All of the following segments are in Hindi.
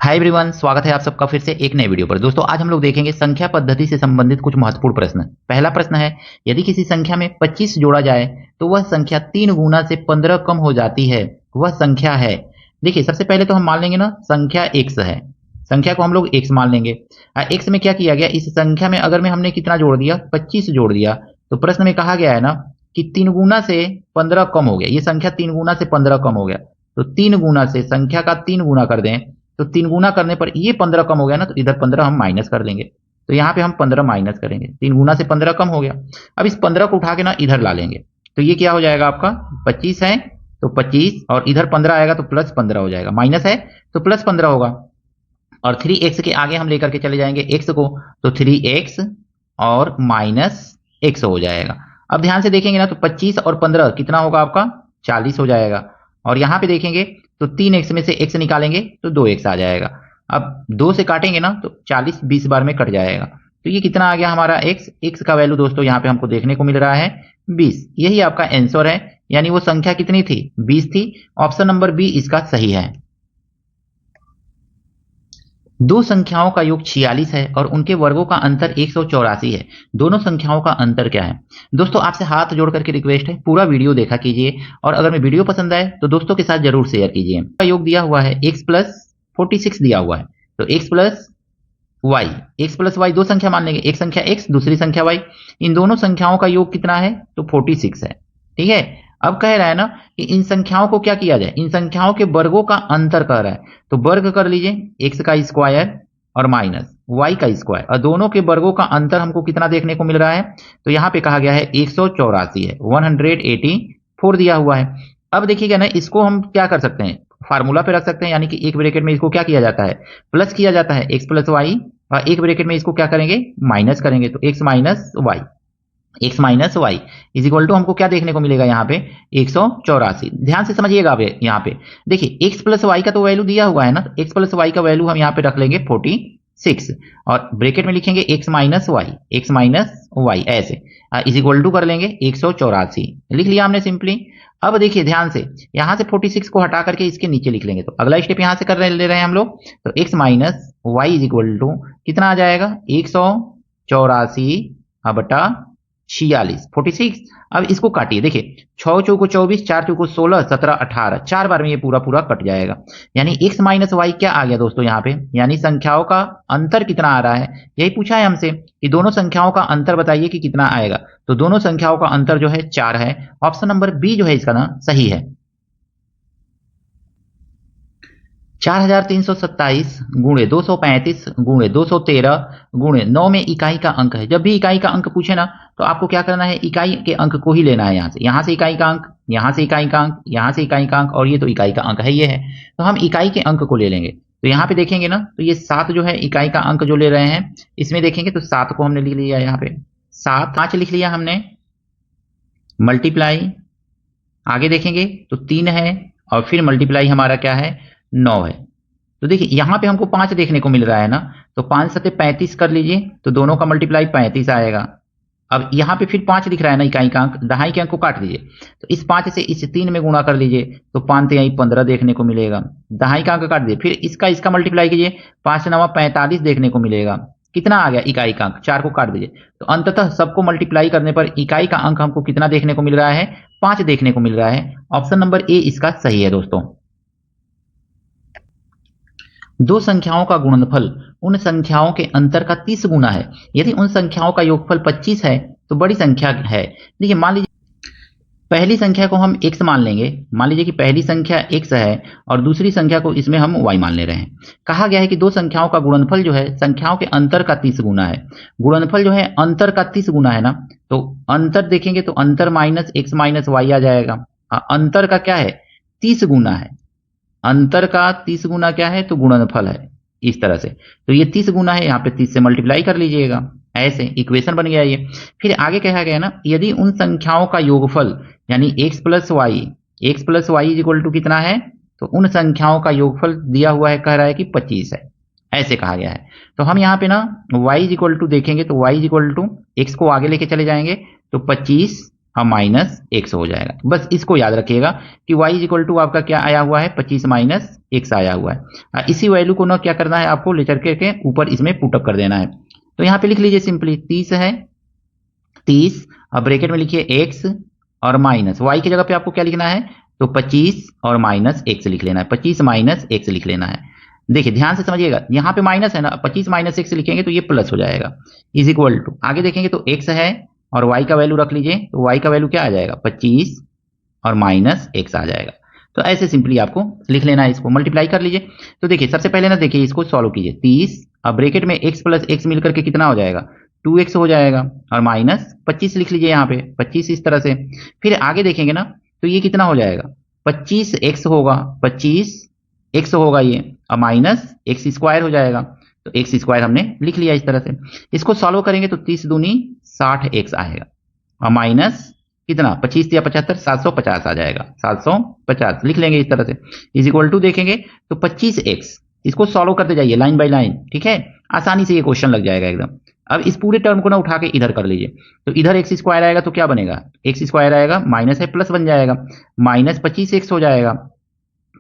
हाय एवरीवन, स्वागत है आप सबका फिर से एक नए वीडियो पर। दोस्तों आज हम लोग देखेंगे संख्या पद्धति से संबंधित कुछ महत्वपूर्ण प्रश्न। पहला प्रश्न है, यदि किसी संख्या में 25 जोड़ा जाए तो वह संख्या 3 गुना से 15 कम हो जाती है, वह संख्या है। देखिए सबसे पहले तो हम मान लेंगे ना संख्या x है, संख्या को हम लोग x मान लेंगे। x में क्या किया गया, इस संख्या में अगर में हमने कितना जोड़ दिया, 25 जोड़ दिया, तो प्रश्न में कहा गया है ना कि 3 गुना से 15 कम हो गया। ये संख्या 3 गुना से 15 कम हो गया, तो 3 गुना से संख्या का 3 गुना कर दें तो 3 गुना करने पर ये 15 कम हो गया ना, तो इधर 15 हम माइनस कर देंगे। तो यहाँ पे हम 15 माइनस करेंगे, 3 गुना से 15 कम हो गया। अब इस 15 को उठा के ना इधर ला लेंगे, तो ये क्या हो जाएगा आपका 25 है तो 25, और इधर 15 आएगा तो प्लस 15 हो जाएगा, माइनस है तो प्लस 15 होगा। और 3x के आगे हम लेकर के चले जाएंगे x को, तो 3x और माइनस x हो जाएगा। अब ध्यान से देखेंगे ना तो 25 और 15 कितना होगा आपका 40 हो जाएगा। और यहाँ पे देखेंगे तो 3x में से x निकालेंगे तो 2x आ जाएगा। अब 2 से काटेंगे ना तो 40 20 बार में कट जाएगा, तो ये कितना आ गया हमारा x का वैल्यू दोस्तों यहाँ पे हमको देखने को मिल रहा है 20। यही आपका आंसर है, यानी वो संख्या कितनी थी 20 थी। ऑप्शन नंबर बी इसका सही है। दो संख्याओं का योग 46 है और उनके वर्गों का अंतर 184 है। दोनों संख्याओं का अंतर क्या है? दोस्तों आपसे हाथ जोड़ करके रिक्वेस्ट है, पूरा वीडियो देखा कीजिए, और अगर मैं वीडियो पसंद आए तो दोस्तों के साथ जरूर शेयर कीजिए। का योग दिया हुआ है x प्लस 46 दिया हुआ है, तो x प्लस वाई दो संख्या मान लेंगे, एक संख्या x दूसरी संख्या y। इन दोनों संख्याओं का योग कितना है तो 46 है। ठीक है, अब कह रहा है ना कि इन संख्याओं को क्या किया जाए, इन संख्याओं के वर्गों का अंतर कह रहा है, तो वर्ग कर लीजिए x का स्क्वायर और माइनस y का स्क्वायर, और दोनों के वर्गों का अंतर हमको कितना देखने को मिल रहा है, तो यहाँ पे कहा गया है 184 है, 184 दिया हुआ है। अब देखिएगा ना, इसको हम क्या कर सकते हैं, फार्मूला पे रख सकते हैं, यानी कि एक ब्रैकेट में इसको क्या किया जाता है प्लस किया जाता है x प्लस वाई, और एक ब्रैकेट में इसको क्या करेंगे माइनस करेंगे, तो x minus y is equal to हमको क्या देखने को मिलेगा यहाँ पे 184। ध्यान से समझिएगा। अब यहाँ पे देखिए x प्लस वाई का तो वैल्यू दिया हुआ है ना, x प्लस वाई का वैल्यू हम यहाँ पे रख लेंगे 46, और ब्रैकेट में लिखेंगे x माइनस वाई ऐसे इज इक्वल टू कर लेंगे 184, लिख लिया हमने सिंपली। अब देखिए ध्यान से, यहाँ से 46 को हटा करके इसके नीचे लिख लेंगे, तो अगला स्टेप यहाँ से ले रहे हैं हम लोग, तो x minus y is equal to कितना आ जाएगा 184 बटा 46 46। अब इसको काटिए, देखिए 6 चौको 24, 4 चौको 16, 17 18, 4 बार में ये पूरा कट जाएगा। यानी x माइनस वाई क्या आ गया दोस्तों यहाँ पे, यानी संख्याओं का अंतर कितना आ रहा है, यही पूछा है हमसे कि दोनों संख्याओं का अंतर बताइए कि कितना आएगा, तो दोनों संख्याओं का अंतर जो है 4 है। ऑप्शन नंबर बी जो है इसका ना सही है। 4327 गुणे 235 गुणे 213 गुणे 9 में इकाई का अंक है। जब भी इकाई का अंक पूछे ना तो आपको क्या करना है, इकाई के अंक को ही लेना है। यहाँ से इकाई का अंक, यहाँ से इकाई का अंक, यहाँ से इकाई का अंक, और ये तो इकाई का अंक है, ये है, तो हम इकाई के अंक को ले लेंगे। तो यहाँ पे देखेंगे ना तो ये 7 जो है इकाई का अंक जो ले रहे हैं, इसमें देखेंगे तो 7 को हमने लिख लिया, यहाँ पे 7 5 लिख लिया हमने, मल्टीप्लाई आगे देखेंगे तो 3 है, और फिर मल्टीप्लाई हमारा क्या है 9 है। तो देखिए यहाँ पे हमको 5 देखने को मिल रहा है ना, तो 5 सते 35 कर लीजिए, तो दोनों का मल्टीप्लाई 35 आएगा। अब यहाँ पे फिर 5 दिख रहा है ना इकाई का अंक, दहाई के अंक को काट दीजिए, तो इस 5 से इस 3 में गुणा कर लीजिए, तो 5 यहीं 15 देखने को मिलेगा। दहाई का अंक काट दीजिए, फिर इसका मल्टीप्लाई कीजिए, 5 9 45 देखने को मिलेगा। कितना आ गया इकाई का अंक, 4 को काट दीजिए, तो अंततः सबको मल्टीप्लाई करने पर इकाई का अंक हमको कितना देखने को मिल रहा है 5 देखने को मिल रहा है। ऑप्शन नंबर ए इसका सही है दोस्तों। दो संख्याओं का गुणनफल उन संख्याओं के अंतर का 30 गुना है। यदि उन संख्याओं का योगफल 25 है तो बड़ी संख्या है। देखिए मान लीजिए पहली संख्या को हम x मान लेंगे, मान लीजिए कि पहली संख्या x है और दूसरी संख्या को इसमें हम y मान ले रहे हैं। कहा गया है कि दो संख्याओं का गुणनफल जो है संख्याओं के अंतर का 30 गुना है। गुणनफल जो है अंतर का 30 गुना है ना, तो अंतर देखेंगे तो अंतर माइनस x माइनस वाई आ जाएगा। अंतर का क्या है 30 गुना है, अंतर का 30 गुना क्या है तो गुणनफल है, इस तरह से। तो ये 30 गुना है, यहाँ पे 30 से मल्टीप्लाई कर लीजिएगा, ऐसे इक्वेशन बन गया ये। फिर आगे कहा गया ना, यदि उन संख्याओं का योगफल यानी x plus y is equal to कितना है, तो उन संख्याओं का योगफल दिया हुआ है, कह रहा है कि 25 है, ऐसे कहा गया है। तो हम यहाँ पे ना y इज इक्वल टू देखेंगे तो y is equal to x को आगे लेके चले जाएंगे तो 25 और माइनस x हो जाएगा। बस इसको याद रखिएगा कि y इज इक्वल टू आपका क्या आया हुआ है, 25 माइनस x आया हुआ है। इसी वैल्यू को ना क्या करना है आपको, ले करके ऊपर इसमें पुटअप कर देना है। तो यहाँ पे लिख लीजिए सिंपली 30 है, 30 और ब्रैकेट में लिखिए x और माइनस y की जगह पे आपको क्या लिखना है, तो 25 और माइनस x लिख लेना है, 25 माइनस x लिख लेना है। देखिए ध्यान से समझिएगा, यहाँ पे माइनस है ना, 25 माइनस x लिखेंगे तो ये प्लस हो जाएगा, इज इक्वल टू आगे देखेंगे तो x है और y का वैल्यू रख लीजिए, तो y का वैल्यू क्या आ जाएगा, 25 और माइनस x आ जाएगा। तो ऐसे सिंपली आपको लिख लेना है, इसको मल्टीप्लाई कर लीजिए। तो देखिए सबसे पहले ना देखिए इसको सॉल्व कीजिए, 30 और ब्रैकेट में x प्लस x मिलकर के कितना हो जाएगा, 2x हो जाएगा और माइनस 25 लिख लीजिए यहाँ पे, 25 इस तरह से। फिर आगे देखेंगे ना तो ये कितना हो जाएगा, 25x होगा, 25x होगा ये, और माइनस x स्क्वायर हो जाएगा। तो x स्क्वायर हमने लिख लिया इस तरह से। इसको सॉल्व करेंगे तो 30 दूनी 60x आएगा और माइनस कितना, 25 या 75, 750 आ जाएगा, 750 लिख लेंगे इस तरह से, इज इक्वल टू देखेंगे तो 25x। इसको सॉल्व करते जाइए लाइन बाय लाइन, ठीक है, आसानी से ये क्वेश्चन लग जाएगा एकदम। अब इस पूरे टर्म को ना उठा के इधर कर लीजिए, तो इधर एक्स स्क्वायर आएगा तो क्या बनेगा, एक्स स्क्वायर आएगा माइनस है प्लस बन जाएगा, माइनस 25x हो जाएगा,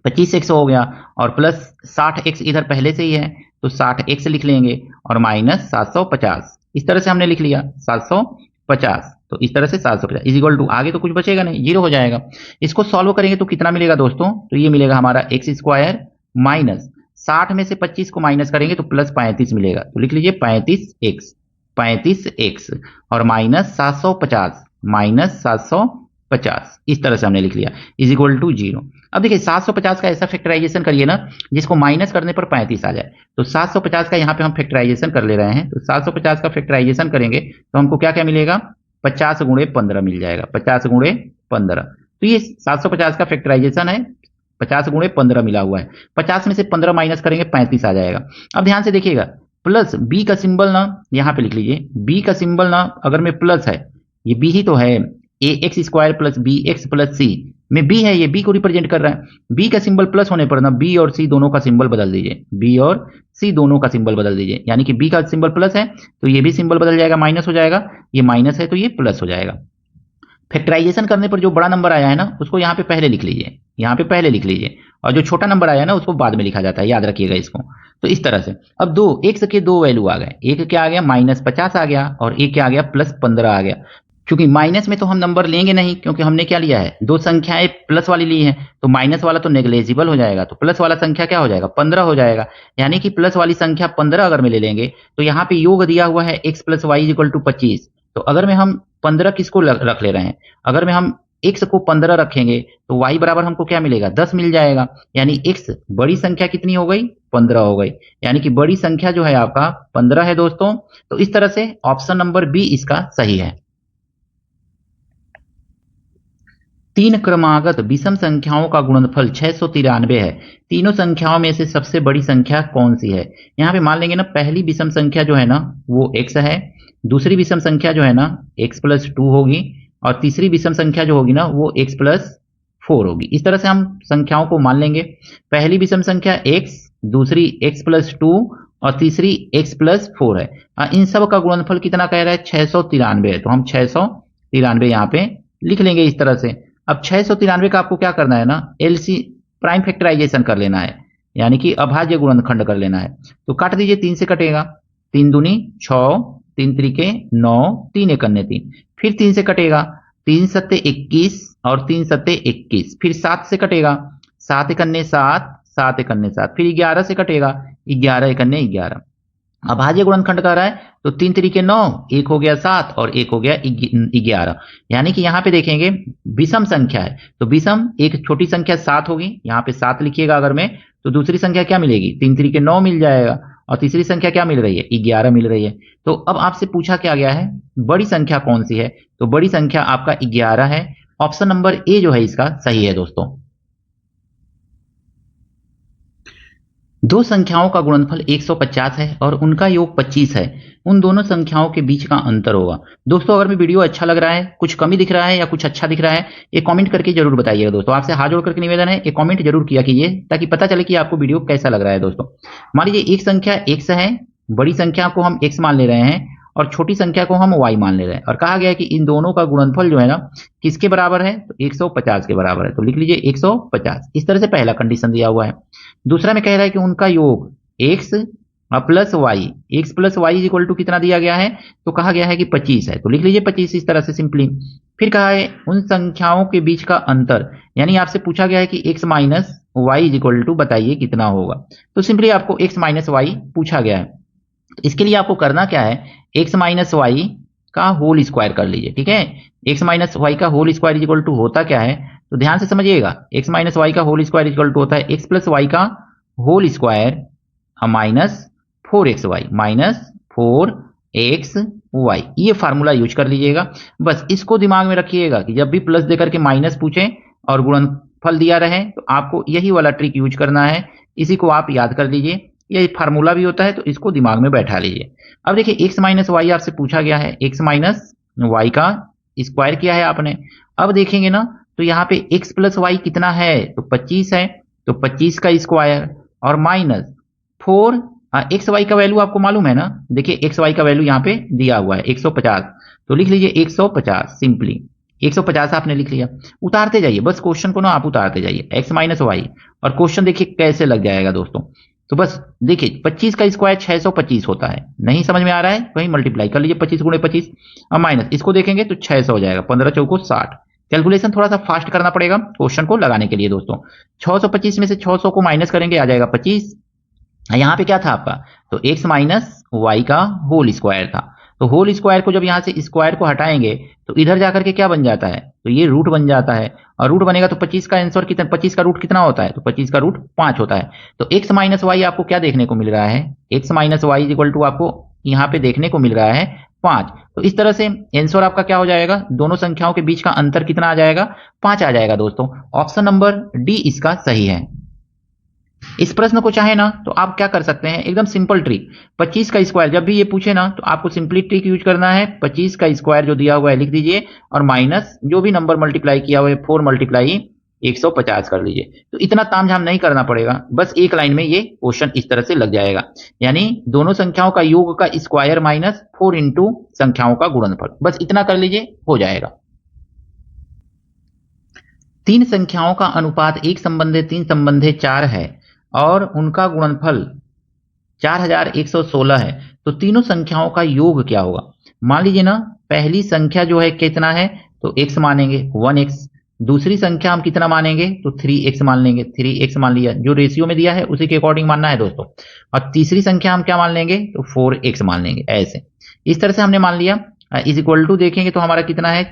25x हो गया और प्लस 60x इधर पहले से ही है तो 60x लिख लेंगे और माइनस 750, इस तरह से हमने लिख लिया 750। तो इस तरह से 750 इज इक्वल टू आगे तो कुछ बचेगा नहीं, जीरो हो जाएगा। इसको सॉल्व करेंगे तो कितना मिलेगा दोस्तों, तो ये मिलेगा हमारा एक्स स्क्वायर माइनस 60 में से 25 को माइनस करेंगे तो प्लस 35 मिलेगा, तो लिख लीजिए 35x और माइनस 750, माइनस 750 इस तरह से हमने लिख लिया, इज इक्वल टू 0। अब देखिए 750 का ऐसा फैक्टराइजेशन करिए ना जिसको माइनस करने पर 35 आ जाए, तो 750 का यहाँ पे हम फैक्टराइजेशन कर ले रहे हैं, तो 750 का फैक्टराइजेशन करेंगे तो हमको क्या क्या मिलेगा, 50 गुणे 15 मिल जाएगा, 50 गुणे 15। तो ये 750 का फैक्टराइजेशन है, 50 गुणे 15 मिला हुआ है, 50 में से 15 माइनस करेंगे 35 आ जाएगा। अब ध्यान से देखिएगा, प्लस बी का सिंबल ना यहाँ पे लिख लीजिए, बी का सिंबल ना अगर में प्लस है, ये बी ही तो है, A x square plus B x plus C में बी है, ये बी को रिप्रेजेंट कर रहा है। बी का सिंबल प्लस होने पर ना बी और सी दोनों का सिंबल बदल दीजिए, बी और सी दोनों का सिंबल बदल दीजिए, यानी कि बी का सिंबल प्लस है तो ये भी सिंबल बदल जाएगा, माइनस हो जाएगा, ये माइनस है तो ये प्लस हो जाएगा। फैक्टराइजेशन करने पर जो बड़ा नंबर आया है ना उसको यहाँ पे पहले लिख लीजिए, यहाँ पे पहले लिख लीजिए, और जो छोटा नंबर आया है ना उसको बाद में लिखा जाता है, याद रखिएगा इसको। तो इस तरह से अब दो एक्स के दो वैल्यू आ गए, एक क्या आ गया माइनस 50 आ गया और एक क्या आ गया प्लस 15 आ गया। क्योंकि माइनस में तो हम नंबर लेंगे नहीं, क्योंकि हमने क्या लिया है, दो संख्याएं प्लस वाली ली हैं, तो माइनस वाला तो नेग्लेजिबल हो जाएगा, तो प्लस वाला संख्या क्या हो जाएगा 15 हो जाएगा, यानी कि प्लस वाली संख्या 15 अगर मैं ले लेंगे तो यहाँ पे योग दिया हुआ है x plus y is equal to 25। तो अगर में हम 15 किसको रख ले रहे हैं, अगर में हम x को 15 रखेंगे तो y बराबर हमको क्या मिलेगा 10 मिल जाएगा, यानी x बड़ी संख्या कितनी हो गई 15 हो गई, यानी कि बड़ी संख्या जो है आपका 15 है दोस्तों। तो इस तरह से ऑप्शन नंबर बी इसका सही है। तीन क्रमागत विषम संख्याओं का गुणनफल 693 है, तीनों संख्याओं में से सबसे बड़ी संख्या कौन सी है। यहाँ पे मान लेंगे ना पहली विषम संख्या जो है ना वो x है, दूसरी विषम संख्या जो है ना x प्लस 2 होगी और तीसरी विषम संख्या जो होगी ना वो x प्लस 4 होगी। इस तरह से हम संख्याओं को मान लेंगे, पहली विषम संख्या x, दूसरी x प्लस 2 और तीसरी x प्लस 4 है। इन सब का गुणनफल कितना कह रहा है 693 है, तो हम 693 यहाँ पे लिख लेंगे इस तरह से। अब 693 का आपको क्या करना है ना एलसी प्राइम फैक्टराइजेशन कर लेना है, यानी कि अभाज्य गुणनखंड कर लेना है। तो काट दीजिए, 3 से कटेगा, 3 दूनी 6, 3 त्रिके 9, 3 एकन्ने 3, फिर 3 से कटेगा, 3 सत्ते 21 और 3 सत्ते 21, फिर 7 से कटेगा, 7 एकन्ने 7, 7 एकन्ने 7, फिर 11 से कटेगा, 11 एकन्ने 11। अभाज्य गुणनखंड कह रहा है तो 3 त्रिके 9, एक हो गया 7 और एक हो गया 11, यानी कि यहाँ पे देखेंगे विषम संख्या है तो विषम एक छोटी संख्या 7 होगी, यहाँ पे 7 लिखिएगा अगर में, तो दूसरी संख्या क्या मिलेगी 3 त्रिके 9 मिल जाएगा और तीसरी संख्या क्या मिल रही है 11 मिल रही है। तो अब आपसे पूछा क्या गया है बड़ी संख्या कौन सी है, तो बड़ी संख्या आपका 11 है, ऑप्शन नंबर ए जो है इसका सही है दोस्तों। दो संख्याओं का गुणनफल 150 है और उनका योग 25 है, उन दोनों संख्याओं के बीच का अंतर होगा। दोस्तों अगर मैं वीडियो अच्छा लग रहा है, कुछ कमी दिख रहा है या कुछ अच्छा दिख रहा है, ये कमेंट करके जरूर बताइएगा दोस्तों। आपसे हाथ जोड़ करके निवेदन है, ये कमेंट जरूर किया कीजिए ताकि पता चले कि आपको वीडियो कैसा लग रहा है दोस्तों। मान लीजिए एक संख्या x है, बड़ी संख्या को हम x मान ले रहे हैं और छोटी संख्या को हम y मान ले रहे हैं, और कहा गया है कि इन दोनों का गुणनफल जो है ना किसके बराबर है, तो 150 के बराबर है। तो लिख लीजिए 150। इस तरह से पहला कंडीशन दिया हुआ है। दूसरा में कह रहा है कि उनका योग x plus y, x plus y equal to कितना दिया गया है, तो कहा गया है कि 25 है। तो लिख लीजिए 25 इस तरह से सिंपली। फिर कहा है उन संख्याओं के बीच का अंतर, यानी आपसे पूछा गया है कि x minus y equal to बताइए कितना होगा। तो सिंपली आपको x माइनस वाई पूछा गया है। तो इसके लिए आपको करना क्या है, x माइनस वाई का होल स्क्वायर कर लीजिए। ठीक है, x माइनस वाई का होल स्क्वायर इक्वल टू होता क्या है, तो ध्यान से समझिएगा। x माइनस वाई का होल स्क्वायर इक्वल टू होता है x प्लस वाई का whole square minus 4xy, minus 4xy। ये फार्मूला यूज कर लीजिएगा। बस इसको दिमाग में रखिएगा कि जब भी प्लस देकर के माइनस पूछें और गुणनफल दिया रहे तो आपको यही वाला ट्रिक यूज करना है। इसी को आप याद कर लीजिए, ये फार्मूला भी होता है, तो इसको दिमाग में बैठा लीजिए। अब देखिए x माइनस वाई आपसे पूछा गया है, x माइनस वाई का स्क्वायर किया है आपने। अब देखेंगे ना तो यहाँ पे x प्लस वाई कितना है, तो 25 है। तो 25 का स्क्वायर और माइनस 4 एक्स वाई का वैल्यू आपको मालूम है ना, देखिए एक्स वाई का वैल्यू यहाँ पे दिया हुआ है 150। तो लिख लीजिए 150 सिंपली। 150 आपने लिख लिया, उतारते जाइए बस क्वेश्चन को ना, आप उतारते जाइए एक्स माइनस वाई, और क्वेश्चन देखिए कैसे लग जाएगा दोस्तों। तो बस देखिए 25 का स्क्वायर 625 होता है, नहीं समझ में आ रहा है वही मल्टीप्लाई कर लीजिए 25 गुणे 25, और माइनस इसको देखेंगे तो 600 हो जाएगा, 15 चौको 60। कैलकुलेशन थोड़ा सा फास्ट करना पड़ेगा क्वेश्चन को लगाने के लिए दोस्तों। 625 में से 600 को माइनस करेंगे आ जाएगा 25। यहाँ पे क्या था आपका, तो x माइनस वाई का होल स्क्वायर था। तो होल स्क्वायर को जब यहाँ से स्क्वायर को हटाएंगे तो इधर जाकर के क्या बन जाता है, तो ये रूट बन जाता है, और रूट बनेगा तो 25 का आंसर कितना, 25 का रूट कितना होता है, तो 25 का रूट 5 होता है। तो x माइनस वाई आपको क्या देखने को मिल रहा है, x minus y equal to आपको यहाँ पे देखने को मिल रहा है 5। तो इस तरह से आंसर आपका क्या हो जाएगा, दोनों संख्याओं के बीच का अंतर कितना आ जाएगा, 5 आ जाएगा दोस्तों। ऑप्शन नंबर डी इसका सही है। इस प्रश्न को चाहे ना तो आप क्या कर सकते हैं, एकदम सिंपल ट्रिक, 25 का स्क्वायर जब भी ये पूछे ना तो आपको सिंपली ट्रिक यूज करना है। 25 का स्क्वायर जो दिया हुआ है लिख दीजिए, और माइनस जो भी नंबर मल्टीप्लाई किया हुआ है 4 मल्टीप्लाई 150 कर लीजिए। तो इतना तामझाम नहीं करना पड़ेगा, बस एक लाइन में ये क्वेश्चन इस तरह से लग जाएगा, यानी दोनों संख्याओं का योग का स्क्वायर माइनस 4 इंटू संख्याओं का गुणनफल, बस इतना कर लीजिए हो जाएगा। तीन संख्याओं का अनुपात 1 संबंधे 3 संबंधे 4 है और उनका गुणनफल 4116 है, तो तीनों संख्याओं का योग क्या होगा। मान लीजिए ना पहली संख्या जो है कितना है, तो x मानेंगे 1x, दूसरी संख्या हम कितना मानेंगे, तो 3x मान लेंगे, 3x मान लिया, जो रेशियो में दिया है उसी के अकॉर्डिंग मानना है दोस्तों। और तीसरी संख्या हम क्या मान लेंगे, तो 4x मान लेंगे। ऐसे इस तरह से हमने मान लिया। इज इक्वल टू देखेंगे तो हमारा कितना है,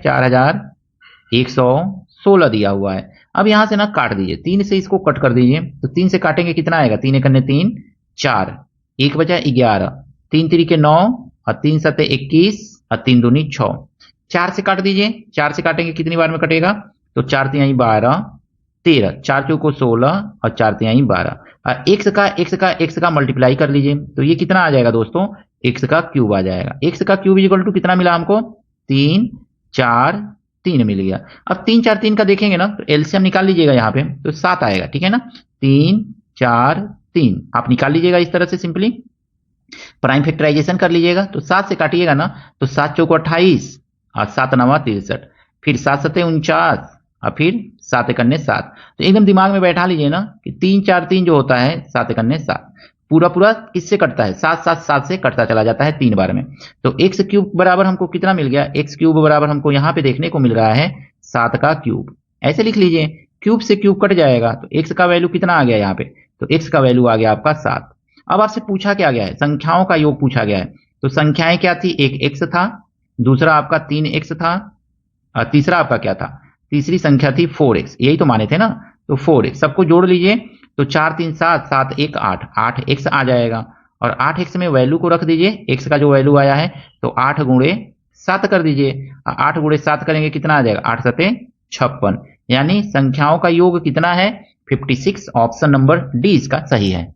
4116 दिया हुआ है। अब यहां से ना काट दीजिए, 3 से इसको कट कर दीजिए, तो 3 से काटेंगे कितना आएगा, 3 एकन्ने 3 4, 1 बचा 11, 3 3 9 और 3 7 21 और 3 दूनी 6, 4 से काट दीजिए, 4 से काटेंगे कितनी बार में कटेगा, तो 4 तिहाई 12 13, 4 चौको 16 और 4 तिहाई 12। एक्स का मल्टीप्लाई कर लीजिए, तो ये कितना आ जाएगा दोस्तों, एक्स का क्यूब आ जाएगा। एक्स का क्यूब इक्वल टू कितना मिला हमको, 3 4 3 मिल गया। अब 3 4 3 का देखेंगे ना तो एलसीएम निकाल लीजिएगा यहाँ पे, तो 7 आएगा। ठीक है ना, 3 4 3 आप निकाल लीजिएगा इस तरह से सिंपली, प्राइम फैक्टराइजेशन कर लीजिएगा। तो 7 से काटिएगा ना तो 7 चौको 28 और 7 नवा 63, फिर 7 7 49 और फिर 7 एकन्ने 7। तो एकदम दिमाग में बैठा लीजिए ना कि 3 4 3 जो होता है 7 एकन्ने 7, पूरा पूरा किससे कटता है, 7 7 7 से कटता चला जाता है 3 बार में। तो एक्स क्यूब बराबर हमको कितना मिल गया, एक्स क्यूब बराबर हमको यहाँ पे देखने को मिल रहा है 7 का क्यूब। ऐसे लिख लीजिए, क्यूब से क्यूब कट जाएगा तो एक्स का वैल्यू कितना आ गया यहाँ पे, तो एक्स का वैल्यू आ गया आपका 7। अब आपसे पूछा क्या गया है, संख्याओं का योग पूछा गया है। तो संख्याएं क्या थी, एक एक्स था, दूसरा आपका 3x था, और तीसरा आपका क्या था, तीसरी संख्या थी 4x, यही तो माने थे ना। तो 4x सबको जोड़ लीजिए, तो 4 3 7 7 1 8, 8x आ जाएगा। और 8x में वैल्यू को रख दीजिए, x का जो वैल्यू आया है तो 8 गुणे 7 कर दीजिए, 8 गुणे 7 करेंगे कितना आ जाएगा, 8 7 56, यानी संख्याओं का योग कितना है 56। ऑप्शन नंबर डी इसका सही है।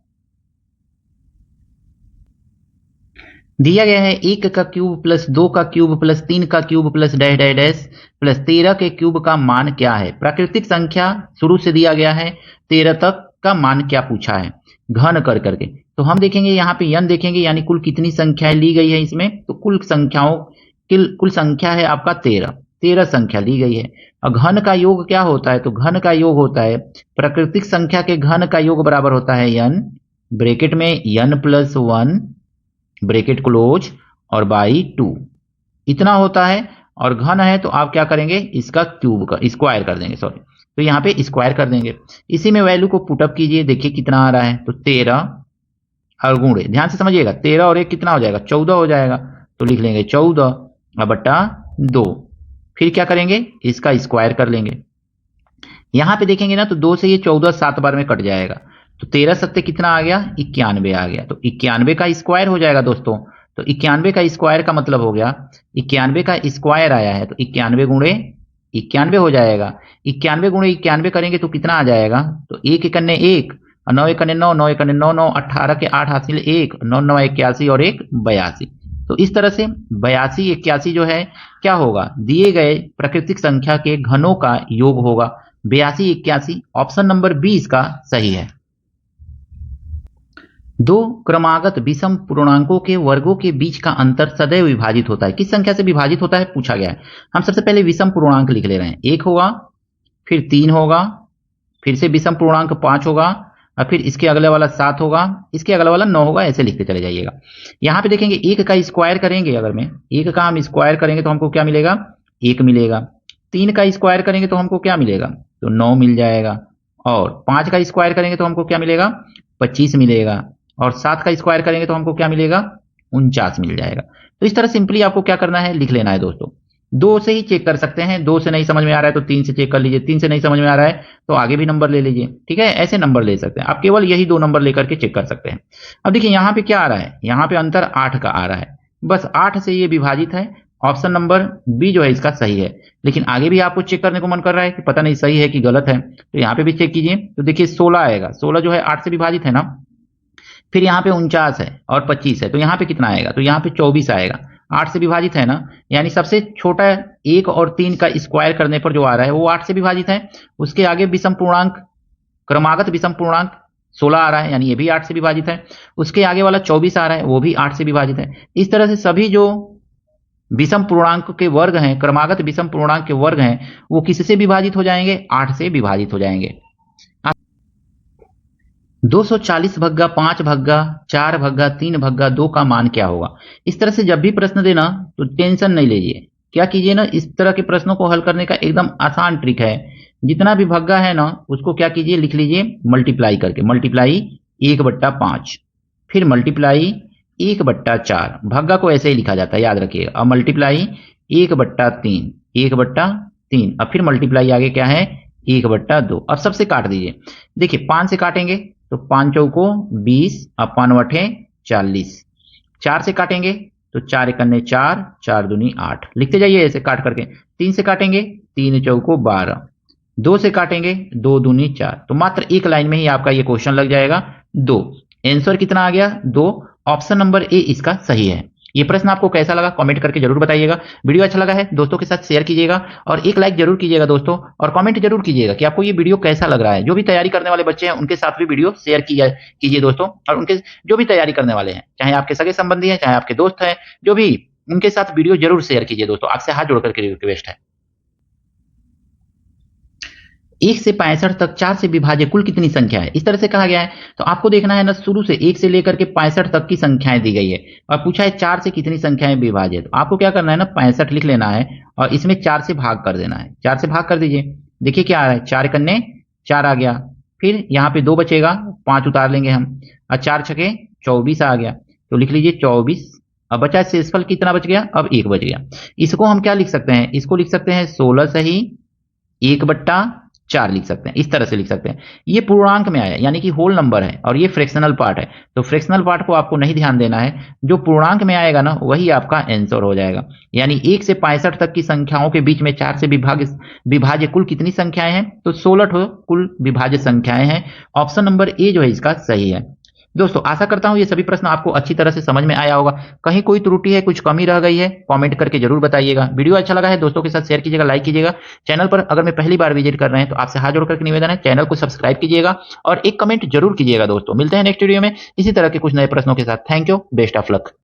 दिया गया है 1 का क्यूब प्लस 2 का क्यूब प्लस 3 का cube plus dash dash dash plus 13 के क्यूब का मान क्या है। प्राकृतिक संख्या शुरू से दिया गया है 13 तक का मान क्या पूछा है, घन कर करके। तो हम देखेंगे यहाँ पे n देखेंगे, यानी कुल कितनी संख्याएं ली गई है इसमें, तो कुल संख्या है आपका 13 संख्या ली गई है। और घन का योग क्या होता है, तो घन का योग होता है प्राकृतिक संख्या के घन का योग बराबर होता है n, ब्रैकेट में n+1 ब्रैकेट क्लोज और बाई 2 इतना होता है। और घन है तो आप क्या करेंगे, इसका क्यूब का स्क्वायर कर देंगे, सॉरी, तो यहाँ पे स्क्वायर कर देंगे। इसी में वैल्यू को पुटअप कीजिए, देखिए कितना आ रहा है, तो 13 और गुणे, ध्यान से समझिएगा, 13 और 1 कितना हो जाएगा, 14 हो जाएगा। तो लिख लेंगे 14 बटा 2, फिर क्या करेंगे, इसका स्क्वायर कर लेंगे। यहां पे देखेंगे ना तो 2 से ये 14 7 बार में कट जाएगा, तो 13 सत्ते कितना आ गया, 91 आ गया। तो 91 का स्क्वायर हो जाएगा दोस्तों। तो 91 का स्क्वायर का मतलब हो गया 91 का स्क्वायर आया है, तो 91 गुणे 91 हो जाएगा। 91 गुणे 91 करेंगे तो कितना आ जाएगा, तो 1 एकन्ने 1 और 9 एकन्ने 9, 9 एकन्ने 9, 9 18 के 8 हासिल 1, 9 9 81 और 1 82। तो इस तरह से 82 81 जो है क्या होगा, दिए गए प्राकृतिक संख्या के घनों का योग होगा। 82 81 ऑप्शन नंबर 20 का सही है। दो क्रमागत विषम पूर्णांकों के वर्गों के बीच का अंतर सदैव विभाजित होता है, किस संख्या से विभाजित होता है पूछा गया है। हम सबसे पहले विषम पूर्णांक लिख ले रहे हैं, 1 होगा, फिर 3 होगा, फिर से विषम पूर्णांक 5 होगा, और फिर इसके अगले वाला 7 होगा, इसके अगले वाला 9 होगा, ऐसे लिखते चले जाइएगा। यहाँ पे देखेंगे 1 का स्क्वायर करेंगे, अगर मैं 1 का हम स्क्वायर करेंगे तो हमको क्या मिलेगा, 1 मिलेगा। 3 का स्क्वायर करेंगे तो हमको क्या मिलेगा, तो 9 मिल जाएगा। और 5 का स्क्वायर करेंगे तो हमको क्या मिलेगा, 25 मिलेगा। और 7 का स्क्वायर करेंगे तो हमको क्या मिलेगा, 49 मिल जाएगा। तो इस तरह सिंपली आपको क्या करना है, लिख लेना है दोस्तों। 2 से ही चेक कर सकते हैं, 2 से नहीं समझ में आ रहा है तो 3 से चेक कर लीजिए, 3 से नहीं समझ में आ रहा है तो आगे भी नंबर ले लीजिए, ठीक है, ऐसे नंबर ले सकते हैं आप, केवल यही 2 नंबर लेकर के चेक कर सकते हैं। अब देखिए यहाँ पे क्या आ रहा है, यहाँ पे अंतर 8 का आ रहा है, बस 8 से ये विभाजित है। ऑप्शन नंबर बी जो है इसका सही है। लेकिन आगे भी आपको चेक करने को मन कर रहा है कि पता नहीं सही है कि गलत है, तो यहाँ पे भी चेक कीजिए। तो देखिए 16 आएगा, 16 जो है 8 से विभाजित है ना, फिर यहाँ पे 49 है और 25 है, तो यहाँ पे कितना आएगा, तो यहाँ पे 24 आएगा, 8 से विभाजित है ना, यानी सबसे छोटा 1 और 3 का स्क्वायर करने पर जो आ रहा है वो 8 से विभाजित है। उसके आगे विषम पूर्णांक, क्रमागत विषम पूर्णांक 16 आ रहा है, यानी ये भी 8 से विभाजित है। उसके आगे वाला 24 आ रहा है, वो भी 8 से विभाजित है। इस तरह से सभी जो विषम पूर्णांक के वर्ग हैं, क्रमागत विषम पूर्णांक के वर्ग हैं, वो किससे विभाजित हो जाएंगे, 8 से विभाजित हो जाएंगे। 240 भग्गा 5 भग्गा 4 भग्गा 3 भग्गा 2 का मान क्या होगा। इस तरह से जब भी प्रश्न देना तो टेंशन नहीं लीजिए, क्या कीजिए ना, इस तरह के प्रश्नों को हल करने का एकदम आसान ट्रिक है। जितना भी भग्गा है ना उसको क्या कीजिए, लिख लीजिए मल्टीप्लाई करके, मल्टीप्लाई 1/5, फिर मल्टीप्लाई 1/4, भग्गा को ऐसे ही लिखा जाता है याद रखिएगा। अब मल्टीप्लाई 1/3, 1/3, अब फिर मल्टीप्लाई आगे क्या है 1/2। अब सबसे काट दीजिए, देखिए 5 से काटेंगे तो 5 चौको 20 और 5 वठे 40। 4 से काटेंगे तो 4 एकन्ने 4, 4 दूनी 8, लिखते जाइए ऐसे काट करके। 3 से काटेंगे 3 चौको 12, 2 से काटेंगे 2 दूनी 4, तो मात्र एक लाइन में ही आपका ये क्वेश्चन लग जाएगा 2। आंसर कितना आ गया 2, ऑप्शन नंबर ए इसका सही है। ये प्रश्न आपको कैसा लगा कमेंट करके जरूर बताइएगा। वीडियो अच्छा लगा है दोस्तों के साथ शेयर कीजिएगा और एक लाइक जरूर कीजिएगा दोस्तों, और कमेंट जरूर कीजिएगा कि आपको ये वीडियो कैसा लग रहा है। जो भी तैयारी करने वाले बच्चे हैं उनके साथ भी वीडियो शेयर कीजिए दोस्तों, और उनके जो भी तैयारी करने वाले हैं, चाहे आपके सगे संबंधी हैं, चाहे आपके दोस्त हैं, जो भी, उनके साथ वीडियो जरूर शेयर कीजिए दोस्तों, आपसे हाथ जोड़ करके रिक्वेस्ट है। 1 से 65 तक 4 से विभाज्य कुल कितनी संख्या है, इस तरह से कहा गया है। तो आपको देखना है ना, शुरू से 1 से लेकर के 65 तक की संख्याएं दी गई है और पूछा है 4 से कितनी संख्याएं विभाज्य। तो आपको क्या करना है ना, 65 लिख लेना है और इसमें 4 से भाग कर देना है। 4 से भाग कर दीजिए, देखिए क्या आ रहा है, 4 कन्ने 4 आ गया, फिर यहाँ पे 2 बचेगा, 5 उतार लेंगे हम, और 4 छके 24 आ गया, तो लिख लीजिए 24। अब बचा शेषफल कितना बच गया, अब 1 बच गया। इसको हम क्या लिख सकते हैं, इसको लिख सकते हैं 16 सही 1/4 लिख सकते हैं, इस तरह से लिख सकते हैं। ये पूर्णांक में आया यानी कि होल नंबर है और ये फ्रैक्शनल पार्ट है, तो फ्रैक्शनल पार्ट को आपको नहीं ध्यान देना है, जो पूर्णांक में आएगा ना वही आपका आंसर हो जाएगा। यानी 1 से 65 तक की संख्याओं के बीच में 4 से विभाज्य कुल कितनी संख्याएं हैं, तो 16 कुल विभाज्य संख्याएं हैं। ऑप्शन नंबर ए जो है इसका सही है। दोस्तों आशा करता हूँ ये सभी प्रश्न आपको अच्छी तरह से समझ में आया होगा। कहीं कोई त्रुटि है, कुछ कमी रह गई है, कमेंट करके जरूर बताइएगा। वीडियो अच्छा लगा है दोस्तों के साथ शेयर कीजिएगा, लाइक कीजिएगा। चैनल पर अगर मैं पहली बार विजिट कर रहे हैं तो आपसे हाथ जोड़ करके निवेदन है, चैनल को सब्सक्राइब कीजिएगा और एक कमेंट जरूर कीजिएगा। दोस्तों मिलते हैं नेक्स्ट वीडियो में इसी तरह के कुछ नए प्रश्नों के साथ। Thank you, best of luck.